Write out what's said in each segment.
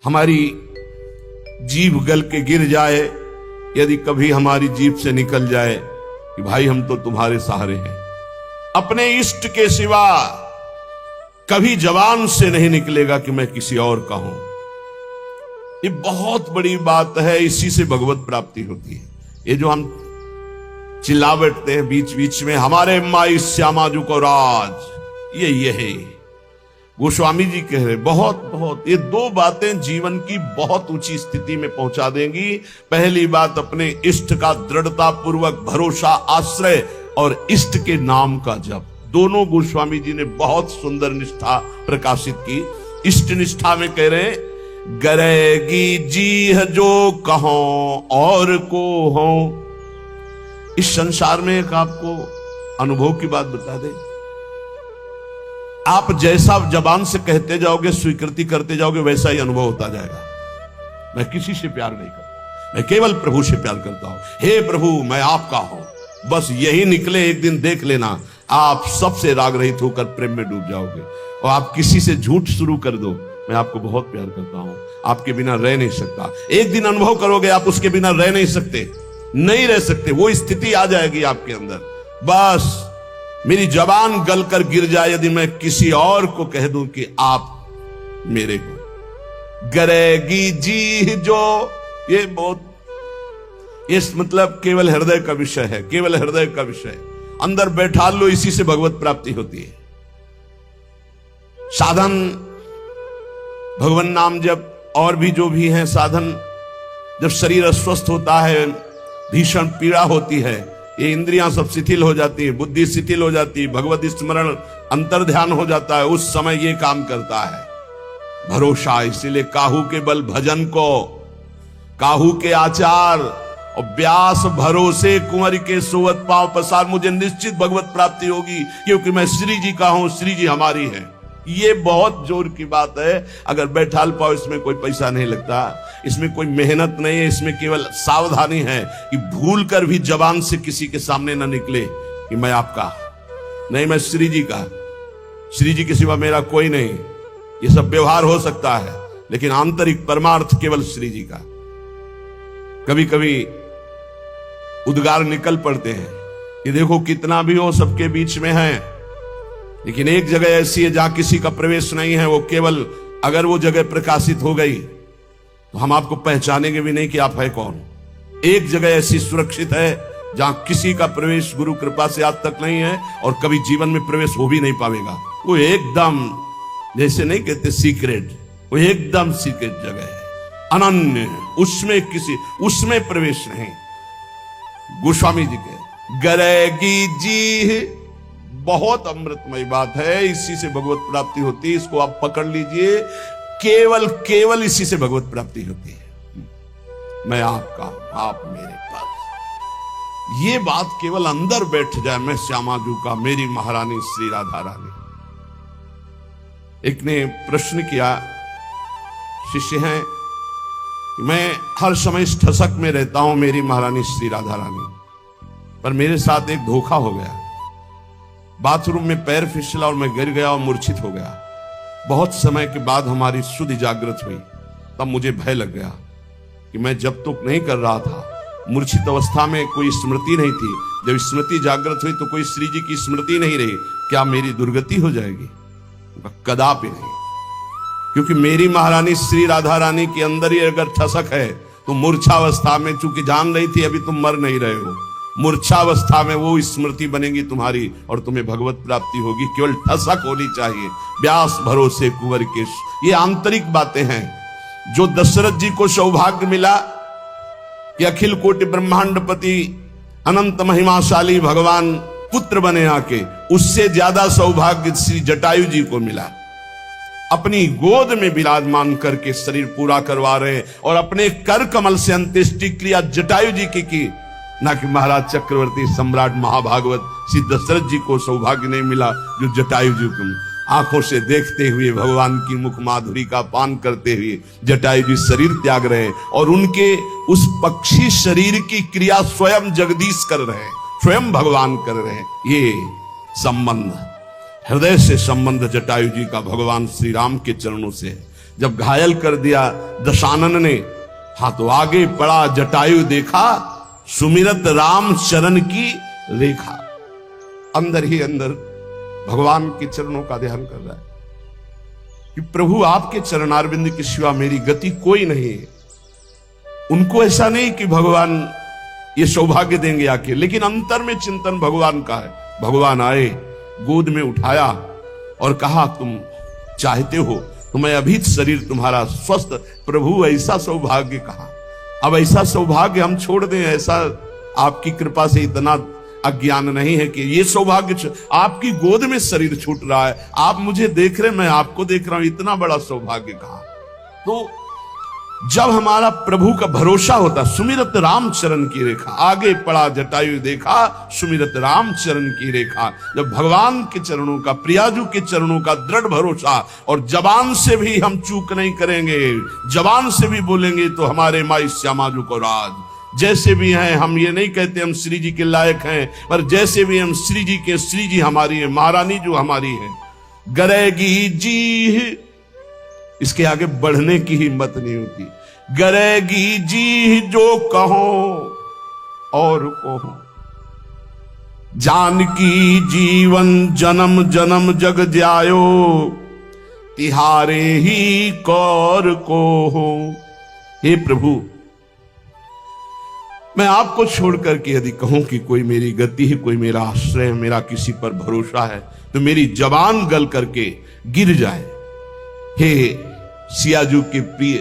हमारी जीभ गल के गिर जाए, यदि कभी हमारी जीभ से निकल जाए कि भाई हम तो तुम्हारे सहारे हैं, अपने इष्ट के सिवा कभी जबान से नहीं निकलेगा कि मैं किसी और का हूं। ये बहुत बड़ी बात है, इसी से भगवत प्राप्ति होती है। ये जो हम चिल्ला बैठते हैं बीच बीच में, हमारे माई श्यामा जी को राज, ये है गोस्वामी जी कह रहे बहुत ये दो बातें जीवन की बहुत ऊंची स्थिति में पहुंचा देंगी। पहली बात अपने इष्ट का दृढ़ता पूर्वक भरोसा, आश्रय और इष्ट के नाम का जप। दोनों गोस्वामी जी ने बहुत सुंदर निष्ठा प्रकाशित की। इष्ट निष्ठा में कह रहे हैं, गरेगी जी जो कहो और को हो। इस संसार में एक आपको अनुभव की बात बता दे, आप जैसा जबान से कहते जाओगे, स्वीकृति करते जाओगे, वैसा ही अनुभव होता जाएगा। मैं किसी से प्यार नहीं करता, मैं केवल प्रभु से प्यार करता हूं। हे प्रभु मैं आपका हूं, बस यही निकले, एक दिन देख लेना आप सबसे राग रहित होकर प्रेम में डूब जाओगे। और आप किसी से झूठ शुरू कर दो, मैं आपको बहुत प्यार करता हूं, आपके बिना रह नहीं सकता। एक दिन अनुभव करोगे आप उसके बिना रह नहीं सकते, नहीं रह सकते। वो स्थिति आ जाएगी आपके अंदर। बस मेरी जबान गलकर गिर जाए यदि मैं किसी और को कह दूं कि आप मेरे को, गरेगी जी जो, ये बहुत, इस मतलब केवल हृदय का विषय है, केवल हृदय का विषय। अंदर बैठा लो, इसी से भगवत प्राप्ति होती है। साधन भगवान नाम जप और भी जो भी है साधन, जब शरीर अस्वस्थ होता है, भीषण पीड़ा होती है, ये इंद्रियां सब शिथिल हो जाती है, बुद्धि शिथिल हो जाती है, भगवत स्मरण अंतर ध्यान हो जाता है, उस समय ये काम करता है भरोसा। इसीलिए काहू के बल भजन को, काहू के आचार और व्यास भरोसे कुंवर के सोवत पांव पसार। मुझे निश्चित भगवत प्राप्ति होगी क्योंकि मैं श्री जी का हूं, श्री जी हमारी है। ये बहुत जोर की बात है। अगर बैठाल पाओ, इसमें कोई पैसा नहीं लगता, इसमें कोई मेहनत नहीं है, इसमें केवल सावधानी है कि भूल कर भी जबान से किसी के सामने न निकले कि मैं आपका नहीं, मैं श्री जी का, श्री जी के सिवा मेरा कोई नहीं। ये सब व्यवहार हो सकता है, लेकिन आंतरिक परमार्थ केवल श्री जी का। कभी कभी उद्गार निकल पड़ते हैं कि देखो कितना भी हो सबके बीच में है, लेकिन एक जगह ऐसी है जहां किसी का प्रवेश नहीं है। वो केवल अगर वो जगह प्रकाशित हो गई तो हम आपको पहचानेंगे भी नहीं कि आप है कौन। एक जगह ऐसी सुरक्षित है जहां किसी का प्रवेश गुरु कृपा से आज तक नहीं है और कभी जीवन में प्रवेश हो भी नहीं पाएगा। वो एकदम, जैसे नहीं कहते सीक्रेट, वो एकदम सीक्रेट जगह है, अनन्य, उसमें प्रवेश नहीं। गोस्वामी जी के गरेगी जी बहुत अमृतमय बात है, इसी से भगवत प्राप्ति होती है। इसको आप पकड़ लीजिए, केवल इसी से भगवत प्राप्ति होती है। मैं आपका, आप मेरे पास, ये बात केवल अंदर बैठ जाए, मैं श्यामाजू का, मेरी महारानी श्री राधा रानी। एक ने प्रश्न किया, शिष्य हैं कि मैं हर समय इस ठसक में रहता हूं, मेरी महारानी श्री राधा रानी, पर मेरे साथ एक धोखा हो गया। बाथरूम में पैर फिसला और मैं गिर गया और मूर्छित हो गया। बहुत समय के बाद हमारी शुद्धि जागृत हुई, तब मुझे भय लग गया कि मैं जब तक नहीं कर रहा था, मूर्छित अवस्था में कोई स्मृति नहीं थी, जब स्मृति जागृत हुई तो कोई श्री जी की स्मृति नहीं रही, क्या मेरी दुर्गति हो जाएगी? कदापि नहीं, क्योंकि मेरी महारानी श्री राधा रानी के अंदर ही अगर ठसक है तो मूर्छावस्था में, चूंकि जान रही थी अभी तुम मर नहीं रहे हो, मूर्छावस्था में वो स्मृति बनेगी तुम्हारी और तुम्हें भगवत प्राप्ति होगी। केवल ठसक होनी चाहिए, व्यास भरोसे कुंवर के। ये आंतरिक बातें हैं जो दशरथ जी को सौभाग्य मिला कि अखिल कोटि ब्रह्मांडपति अनंत महिमाशाली भगवान पुत्र बने आके, उससे ज्यादा सौभाग्य श्री जटायु जी को मिला। अपनी गोद में विराजमान करके शरीर पूरा करवा रहे और अपने कर कमल से अंत्येष्टि क्रिया जटायु जी की ना कि महाराज चक्रवर्ती सम्राट महाभागवत श्री दशरथ जी को सौभाग्य नहीं मिला जो जटायु जी को। आंखों से देखते हुए भगवान की मुख माधुरी का पान करते हुए जटायु जी शरीर त्याग रहे और उनके उस पक्षी शरीर की क्रिया स्वयं जगदीश कर रहे हैं, स्वयं भगवान कर रहे हैं। ये संबंध, हृदय से संबंध जटायु जी का भगवान श्री राम के चरणों से है। जब घायल कर दिया दशानन ने, हाँ तो आगे पड़ा जटायु देखा, सुमिरत राम चरण की रेखा। अंदर ही अंदर भगवान के चरणों का ध्यान कर रहा है कि प्रभु आपके चरणारविंद के सिवा मेरी गति कोई नहीं है। उनको ऐसा नहीं कि भगवान ये सौभाग्य देंगे आके, लेकिन अंतर में चिंतन भगवान का है। भगवान आए, गोद में उठाया और कहा तुम चाहते हो तो मैं अभी शरीर तुम्हारा स्वस्थ। प्रभु ऐसा सौभाग्य कहा, अब ऐसा सौभाग्य हम छोड़ दें, ऐसा आपकी कृपा से इतना अज्ञान नहीं है कि ये सौभाग्य आपकी गोद में शरीर छूट रहा है, आप मुझे देख रहे, मैं आपको देख रहा हूं, इतना बड़ा सौभाग्य कहा। तो जब हमारा प्रभु का भरोसा होता, सुमिरत राम चरण की रेखा, आगे पड़ा जटायु देखा, सुमिरत राम चरण की रेखा। जब भगवान के चरणों का, प्रियाजू के चरणों का दृढ़ भरोसा, और जबान से भी हम चूक नहीं करेंगे, जबान से भी बोलेंगे तो हमारे माई श्यामाजू को राज। जैसे भी हैं, हम ये नहीं कहते हम श्री जी के लायक हैं, पर जैसे भी हम श्री जी के, श्री जी हमारी है, महारानी जो हमारी है। गरेगी जी, इसके आगे बढ़ने की हिम्मत नहीं होती। गरेगी जी जो कहो और कहो, जानकी जीवन जन्म जन्म जग जायो, तिहारे ही कौर को हो। हे प्रभु, मैं आपको छोड़ करके यदि कहूं कि कोई मेरी गति है, कोई मेरा आश्रय है, मेरा किसी पर भरोसा है, तो मेरी जबान गल करके गिर जाए। हे सियाजू के प्रिय,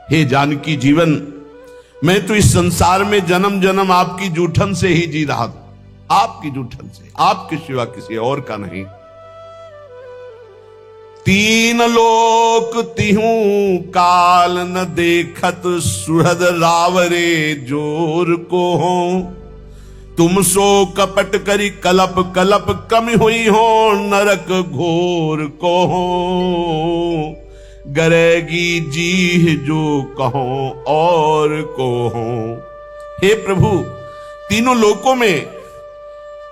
हे जानकी जीवन, मैं तो इस संसार में जन्म जन्म आपकी जूठन से ही जी रहा था, आपकी जूठन से, आपके सिवा किसी और का नहीं। तीन लोक तिहूं काल न देखत, सुहृद रावरे जोर को हो। तुम सो कपट करी कलप कलप, कम हुई हो नरक घोर को हो। गरेगी जी जो कहो और को हो। हे प्रभु, तीनों लोकों में,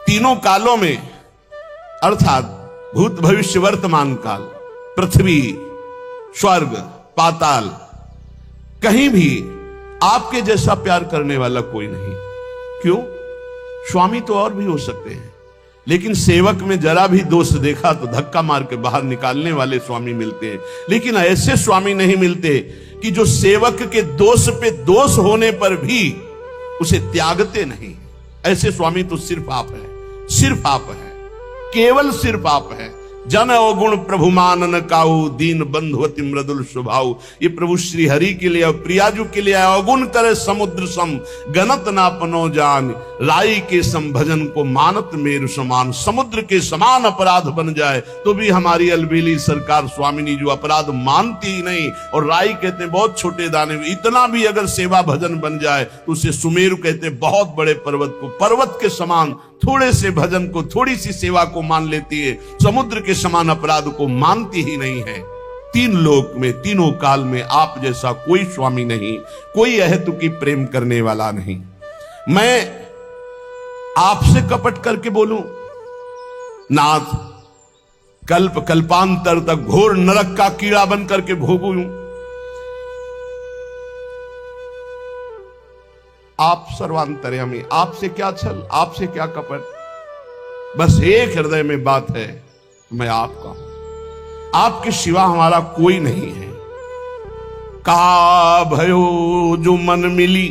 तीनों कालों में, अर्थात भूत भविष्य वर्तमान काल, पृथ्वी, स्वर्ग, पाताल, कहीं भी आपके जैसा प्यार करने वाला कोई नहीं। क्यों? स्वामी तो और भी हो सकते हैं, लेकिन सेवक में जरा भी दोष देखा तो धक्का मार के बाहर निकालने वाले स्वामी मिलते हैं। लेकिन ऐसे स्वामी नहीं मिलते कि जो सेवक के दोष पे दोष होने पर भी उसे त्यागते नहीं। ऐसे स्वामी तो सिर्फ आप हैं, सिर्फ आप हैं, केवल सिर्फ आप हैं। जन अवगुण प्रभु मानन काऊ, दीन बंधुवति मृदुल स्वभाव। ये प्रभु श्री हरि के लिए और प्रियाजू के लिए अवगुण करे समुद्र सम, गणत ना पनो जान। राई के सम भजन को मानत मेरु समान। समुद्र के समान अपराध बन जाए तो भी हमारी अलबेली सरकार स्वामिनी जो अपराध मानती ही नहीं। और राई कहते हैं बहुत छोटे दाने, इतना भी अगर सेवा भजन बन जाए तो उसे सुमेरु कहते हैं, बहुत बड़े पर्वत को। पर्वत के समान थोड़े से भजन को, थोड़ी सी सेवा को मान लेती है, समुद्र के समान अपराध को मानती ही नहीं है। तीन लोक में, तीनों काल में आप जैसा कोई स्वामी नहीं, कोई अहेतुकी प्रेम करने वाला नहीं। मैं आपसे कपट करके बोलूं, नाथ, कल्प कल्पांतर तक घोर नरक का कीड़ा बन करके भोगूं, आप सर्वांतर्यामी, आपसे क्या छल, आपसे क्या कपट। बस एक हृदय में बात है, मैं आपका हूं, आपके सिवा हमारा कोई नहीं है। का भयो जो मन मिली,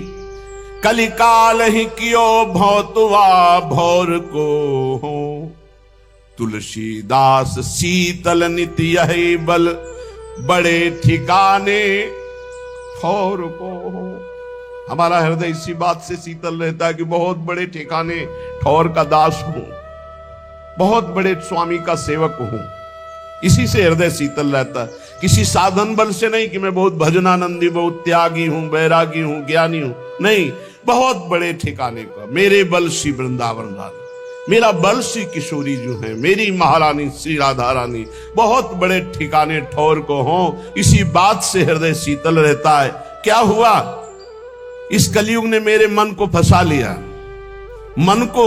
कलिकाल ही कियो भौतवा भौर को हो। तुलसीदास शीतल नित्य यही बल, बड़े ठिकाने ठौर को हो। हमारा हृदय इसी बात से शीतल रहता है कि बहुत बड़े ठिकाने ठौर का दास हूं, बहुत बड़े स्वामी का सेवक हूं। इसी से हृदय शीतल रहता है, किसी साधन बल से नहीं कि मैं बहुत भजनानंदी, बहुत त्यागी हूं, बैरागी हूं, ज्ञानी हूं, नहीं, बहुत बड़े ठिकाने का। मेरे बल श्री वृंदावन रानी, मेरा बल श्री किशोरी जो है, मेरी महारानी श्री राधा रानी, बहुत बड़े ठिकाने ठौर को हो। इसी बात से हृदय शीतल रहता है। क्या हुआ? इस कलयुग ने मेरे मन को फंसा लिया, मन को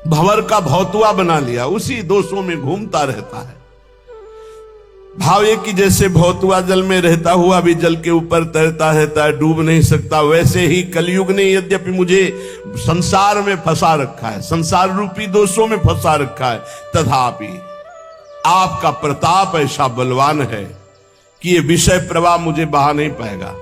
भंवर का भौतुआ बना लिया, उसी दोषों में घूमता रहता है। भाव ये कि जैसे भौतुआ जल में रहता हुआ भी जल के ऊपर तैरता रहता है, डूब नहीं सकता, वैसे ही कलयुग ने यद्यपि मुझे संसार में फंसा रखा है, संसार रूपी दोषों में फंसा रखा है, तथापि आपका प्रताप ऐसा बलवान है कि ये विषय प्रवाह मुझे बहा नहीं पाएगा,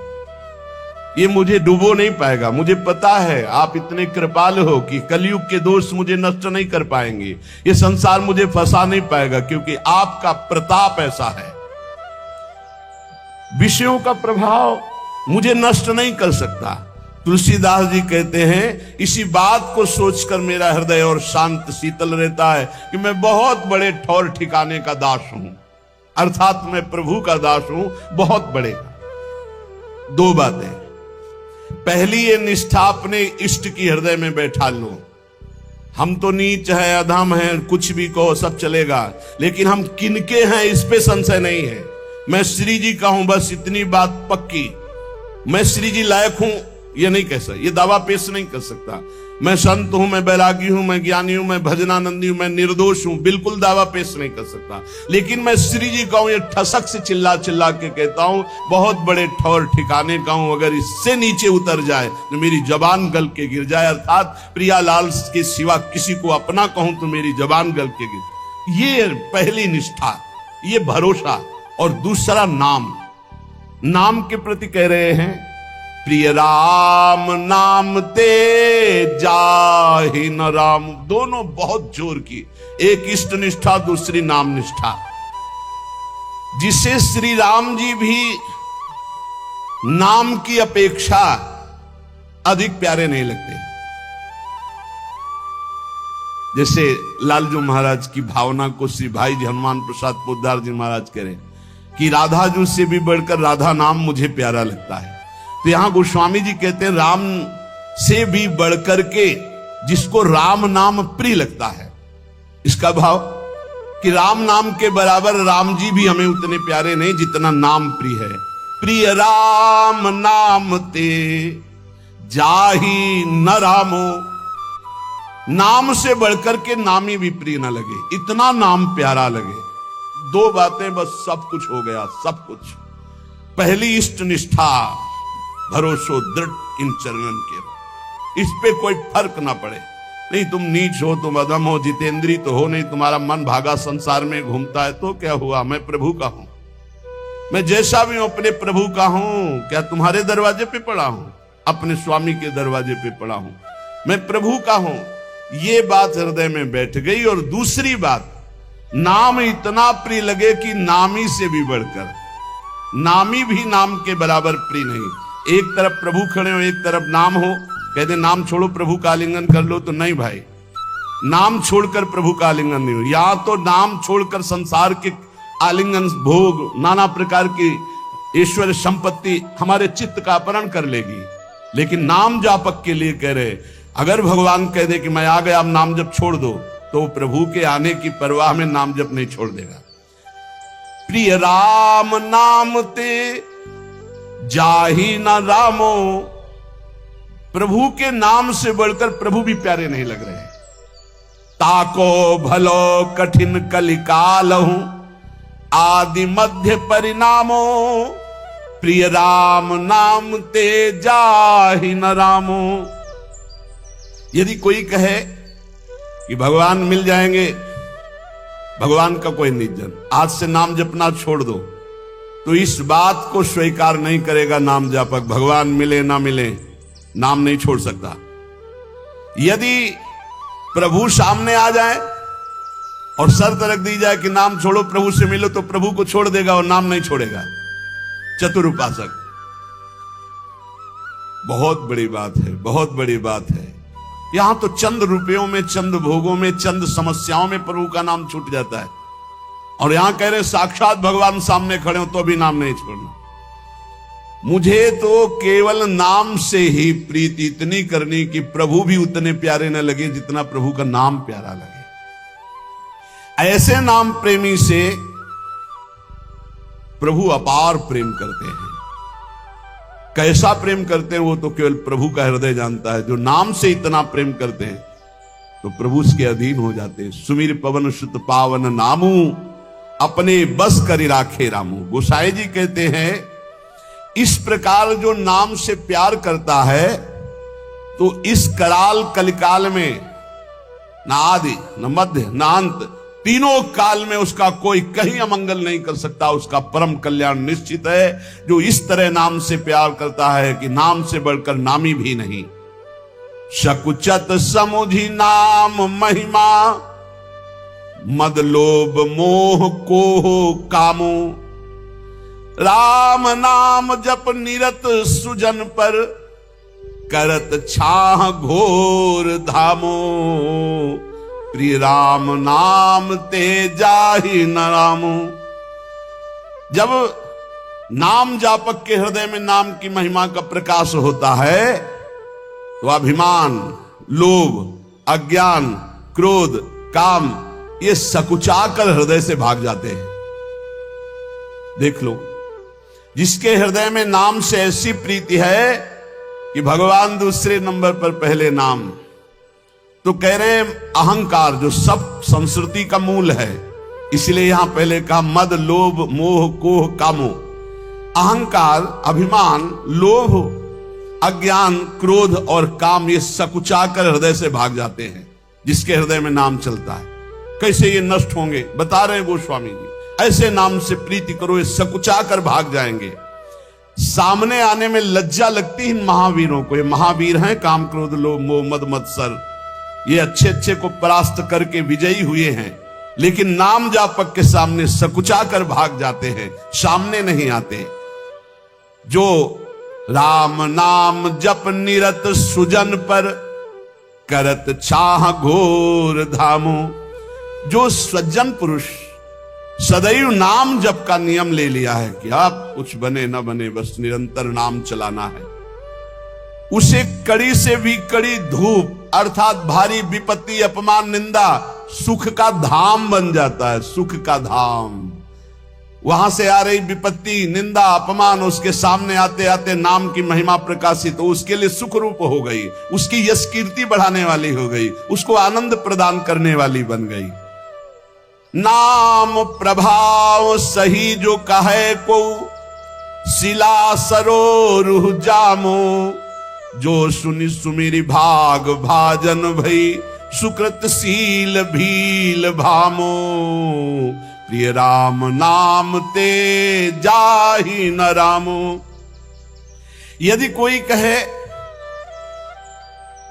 ये मुझे डुबो नहीं पाएगा। मुझे पता है आप इतने कृपालु हो कि कलयुग के दोष मुझे नष्ट नहीं कर पाएंगे, ये संसार मुझे फंसा नहीं पाएगा, क्योंकि आपका प्रताप ऐसा है। विषयों का प्रभाव मुझे नष्ट नहीं कर सकता। तुलसीदास जी कहते हैं, इसी बात को सोचकर मेरा हृदय और शांत शीतल रहता है कि मैं बहुत बड़े ठौर ठिकाने का दास हूं, अर्थात मैं प्रभु का दास हूं, बहुत बड़े का। दो बातें, पहली ये निष्ठा अपने इष्ट की हृदय में बैठा लो। हम तो नीच है, अधम है, कुछ भी कहो सब चलेगा, लेकिन हम किनके हैं इस पे संशय नहीं है। मैं श्री जी का हूं, बस इतनी बात पक्की। मैं श्री जी लायक हूं ये नहीं कह सकता, ये दावा पेश नहीं कर सकता। मैं संत हूं, मैं बैरागी हूं, मैं ज्ञानी हूं, मैं भजनानंदी हूं, मैं निर्दोष हूं, बिल्कुल दावा पेश नहीं कर सकता। लेकिन मैं श्री जी का हूं, ये ठसक से चिल्ला चिल्ला के कहता हूं, बहुत बड़े ठौर ठिकाने का हूं। अगर इससे नीचे उतर जाए तो मेरी जबान गल के गिर जाए, अर्थात प्रियालाल के सिवा किसी को अपना कहूं तो मेरी जबान गल के गिर। ये पहली निष्ठा, ये भरोसा। और दूसरा नाम, नाम के प्रति कह रहे हैं, प्रिय राम नाम ते जाहि न राम। दोनों बहुत जोर की, एक इष्ट निष्ठा, दूसरी नाम निष्ठा, जिसे श्री राम जी भी नाम की अपेक्षा अधिक प्यारे नहीं लगते। जैसे लालजू महाराज की भावना को श्री भाई जी हनुमान प्रसाद पोद्दार जी महाराज कह रहे कि राधा जू से भी बढ़कर राधा नाम मुझे प्यारा लगता है। तो यहां गोस्वामी जी कहते हैं, राम से भी बढ़कर के जिसको राम नाम प्रिय लगता है, इसका भाव कि राम नाम के बराबर राम जी भी हमें उतने प्यारे नहीं जितना नाम प्रिय है। प्रिय राम नाम ते जाहि न रामो। नाम से बढ़कर के नामी भी प्रिय न लगे, इतना नाम प्यारा लगे। दो बातें बस सब कुछ हो गया, सब कुछ। पहली इष्ट निष्ठा, भरोसो दृढ़ इन चरणन के, इस पे कोई फर्क ना पड़े। नहीं तुम नीच हो, तुम अधम हो, जितेंद्री तो हो नहीं, तुम्हारा मन भागा संसार में घूमता है, तो क्या हुआ, मैं प्रभु का हूं। मैं जैसा भी हूं अपने प्रभु का हूं। क्या तुम्हारे दरवाजे पे पड़ा हूं? अपने स्वामी के दरवाजे पे पड़ा हूं। मैं प्रभु का हूं। ये बात हृदय में बैठ गई। और दूसरी बात, नाम इतना प्रिय लगे कि नामी से भी बढ़कर, नामी भी नाम के बराबर प्रिय नहीं। एक तरफ प्रभु खड़े हो, एक तरफ नाम हो, कहते नाम छोड़ो प्रभु का आलिंगन कर लो, तो नहीं भाई, नाम छोड़कर प्रभु का आलिंगन नहीं हो। या तो नाम छोड़कर संसार के आलिंगन, भोग, नाना प्रकार की ईश्वर संपत्ति हमारे चित्त का अपहरण कर लेगी। लेकिन नाम जापक के लिए कह रहे, अगर भगवान कह दे कि मैं आ गया, अब नाम जप छोड़ दो, तो प्रभु के आने की परवाह में नाम जप नहीं छोड़ देगा। प्रिय राम नाम ते जाहि न रामो। प्रभु के नाम से बढ़कर प्रभु भी प्यारे नहीं लग रहे। ताको भलो कठिन कलिकाल हूं, आदि मध्य परिणामो। प्रिय राम नाम ते जाहि न रामो। यदि कोई कहे कि भगवान मिल जाएंगे, भगवान का कोई निजन, आज से नाम जपना छोड़ दो, तो इस बात को स्वीकार नहीं करेगा नाम जापक। भगवान मिले ना मिले, नाम नहीं छोड़ सकता। यदि प्रभु सामने आ जाए और शर्त रख दी जाए कि नाम छोड़ो प्रभु से मिलो, तो प्रभु को छोड़ देगा और नाम नहीं छोड़ेगा। चतुर उपासक। बहुत बड़ी बात है, बहुत बड़ी बात है। यहां तो चंद रुपयों में, चंद भोगों में, चंद समस्याओं में प्रभु का नाम छूट जाता है, और यहां कह रहे साक्षात भगवान सामने खड़े हो तो भी नाम नहीं छोड़ना। मुझे तो केवल नाम से ही प्रीति इतनी करनी कि प्रभु भी उतने प्यारे न लगे जितना प्रभु का नाम प्यारा लगे। ऐसे नाम प्रेमी से प्रभु अपार प्रेम करते हैं। कैसा प्रेम करते हैं वो तो केवल प्रभु का हृदय जानता है। जो नाम से इतना प्रेम करते हैं तो प्रभु उसके अधीन हो जाते हैं। सुमिर पवन सुत पावन नामू, अपने बस करी राखे रामू। गोसाई जी कहते हैं इस प्रकार जो नाम से प्यार करता है तो इस कराल कलिकाल में न आदि न मध्य न अंत, तीनों काल में उसका कोई कहीं अमंगल नहीं कर सकता, उसका परम कल्याण निश्चित है। जो इस तरह नाम से प्यार करता है कि नाम से बढ़कर नामी भी नहीं। शकुचत समुझी नाम महिमा, मद लोभ मोह को कामो। राम नाम जप निरत सुजन पर, करत छाह घोर धामो। प्रिय राम नाम ते जाहि न रामो। जब नाम जापक के हृदय में नाम की महिमा का प्रकाश होता है तो अभिमान, लोभ, अज्ञान, क्रोध, काम ये सकुचाकर हृदय से भाग जाते हैं। देख लो, जिसके हृदय में नाम से ऐसी प्रीति है कि भगवान दूसरे नंबर पर पहले नाम, तो कह रहे हैं अहंकार जो सब संस्कृति का मूल है, इसलिए यहां पहले कहा मद लोभ मोह कोह कामो। अहंकार, अभिमान, लोभ, अज्ञान, क्रोध और काम ये सकुचाकर हृदय से भाग जाते हैं जिसके हृदय में नाम चलता है। कैसे ये नष्ट होंगे बता रहे हैं गोस्वामी जी। ऐसे नाम से प्रीति करो, ये सकुचाकर भाग जाएंगे। सामने आने में लज्जा लगती है महावीरों को। ये महावीर हैं, काम क्रोध लोभ मोह मद मत्सर, ये अच्छे अच्छे को परास्त करके विजयी हुए हैं, लेकिन नाम जापक के सामने सकुचाकर भाग जाते हैं, सामने नहीं आते। जो राम नाम जप निरत सुजन पर, करत छाह घोर धामो। जो सज्जन पुरुष सदैव नाम जप का नियम ले लिया है कि आप कुछ बने न बने बस निरंतर नाम चलाना है, उसे कड़ी से भी कड़ी धूप अर्थात भारी विपत्ति अपमान निंदा सुख का धाम बन जाता है। सुख का धाम, वहां से आ रही विपत्ति निंदा अपमान उसके सामने आते आते नाम की महिमा प्रकाशित हो उसके लिए सुख रूप हो गई, उसकी यश कीर्ति बढ़ाने वाली हो गई, उसको आनंद प्रदान करने वाली बन गई। नाम प्रभाव सही जो कहे को, शिला सरोरुह जामो। जो सुनि सुमिरि भाग भाजन भई, सुकृत शील भील भामो। प्रिय राम नाम ते जाहि न रामो। यदि कोई कहे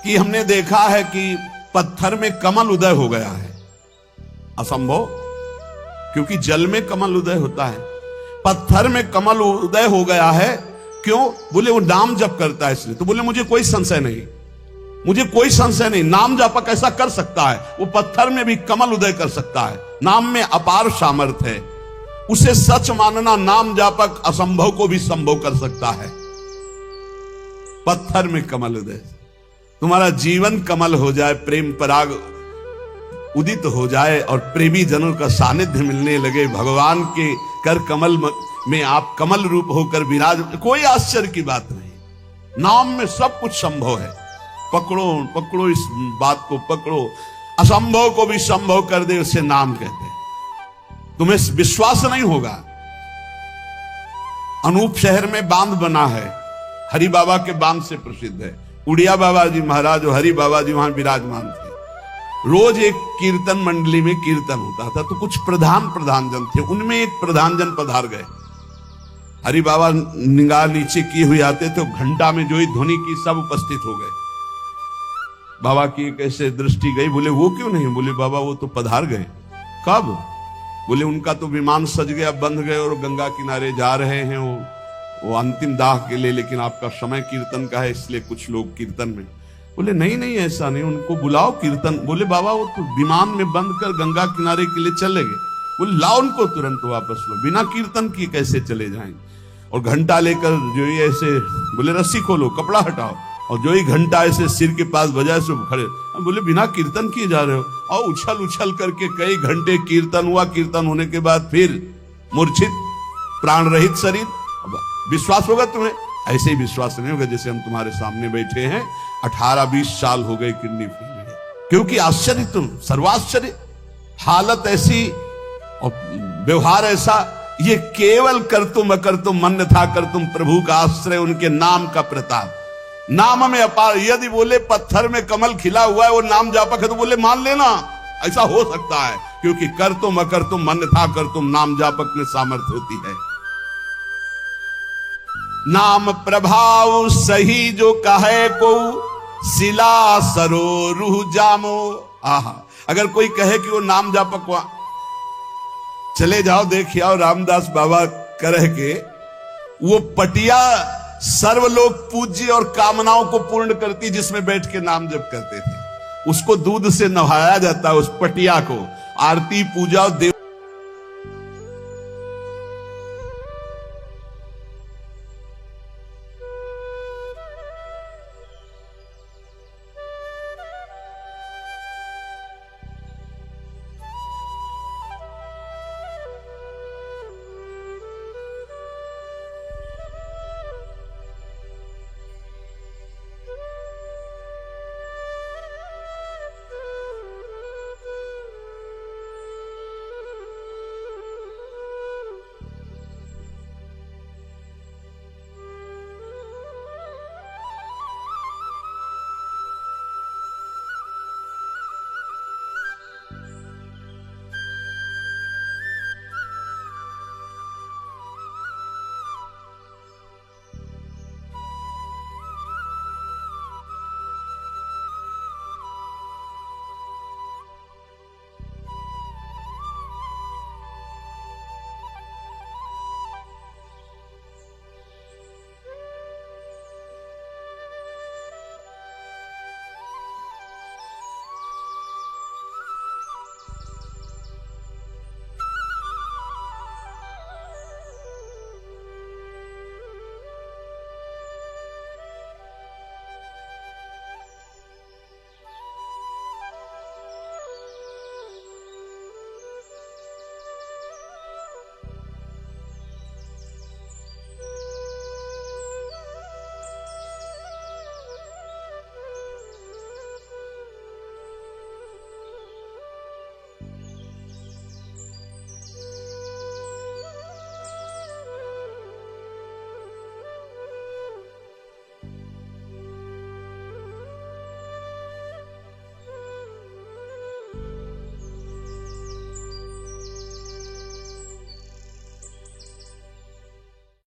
कि हमने देखा है कि पत्थर में कमल उदय हो गया है, असंभव, क्योंकि जल में कमल उदय होता है। पत्थर में कमल उदय हो गया है, क्यों? बोले वो नाम जप करता है इसलिए। तो बोले मुझे कोई संशय नहीं, मुझे कोई संशय नहीं, नाम जापक ऐसा कर सकता है, वो पत्थर में भी कमल उदय कर सकता है। नाम में अपार सामर्थ्य है, उसे सच मानना। नाम जापक असंभव को भी संभव कर सकता है। पत्थर में कमल उदय, तुम्हारा जीवन कमल हो जाए, प्रेम पराग उदित हो जाए और प्रेमी जनों का सानिध्य मिलने लगे, भगवान के कर कमल में आप कमल रूप होकर विराज, कोई आश्चर्य की बात नहीं। नाम में सब कुछ संभव है। पकड़ो पकड़ो, इस बात को पकड़ो, असंभव को भी संभव कर दे उसे नाम कहते हैं। तुम्हें विश्वास नहीं होगा। अनूप शहर में बांध बना है, हरि बाबा के बांध से प्रसिद्ध है। उड़िया बाबा जी महाराज और हरि बाबा जी वहां विराजमान थे। रोज एक कीर्तन मंडली में कीर्तन होता था, तो कुछ प्रधान जन थे, उनमें एक प्रधान जन पधार गए। हरि बाबा निगाह नीचे किए हुए आते थे, घंटा में जो ही ध्वनि की सब उपस्थित हो गए। बाबा की कैसे दृष्टि गई, बोले वो क्यों नहीं? बोले बाबा वो तो पधार गए। कब? बोले उनका तो विमान सज गया, बंध गए और गंगा किनारे जा रहे हैं वो अंतिम दाह के लिए, लेकिन आपका समय कीर्तन का है इसलिए कुछ लोग कीर्तन में। बोले नहीं नहीं ऐसा नहीं, उनको बुलाओ कीर्तन। बोले बाबा वो तो विमान में बंद कर गंगा किनारे के लिए चले गए। बोले लाओ उनको तुरंत वापस लो, बिना कीर्तन किए कैसे चले जाएंगे? और घंटा लेकर जो ही ऐसे बोले रस्सी खोलो, कपड़ा हटाओ, और जो ही घंटा ऐसे सिर के पास बजाय से खड़े। बोले बिना कीर्तन किए जा रहे हो? और उछल उछल करके कई घंटे कीर्तन हुआ। कीर्तन होने के बाद फिर मूर्छित प्राण रहित शरीर। विश्वास होगा तुम्हें? ऐसे ही विश्वास नहीं होगा जैसे हम तुम्हारे सामने बैठे हैं, 18-20 साल हो गए किडनी फेल है। क्योंकि आश्चर्य, तुम सर्वाश्चर्य, हालत ऐसी। और व्यवहार ऐसा, ये केवल कर तुम अकर तुम मन था कर तुम प्रभु का आश्रय, उनके नाम का प्रताप। नाम में अपार। यदि बोले पत्थर में कमल खिला हुआ है वो नाम जापक है तो बोले मान लेना, ऐसा हो सकता है, क्योंकि कर तुम अकर तुम मन था कर तुम नाम जापक में सामर्थ्य होती है। नाम प्रभाव सही जो कहे को शिला सरो रूह जामो। आहा, अगर कोई कहे कि वो नाम जापक वहां चले जाओ देखिए आओ, रामदास बाबा कह के वो पटिया सर्वलोक पूज्य और कामनाओं को पूर्ण करती जिसमें बैठ के नाम जप करते थे, उसको दूध से नहाया जाता है, उस पटिया को आरती पूजा देव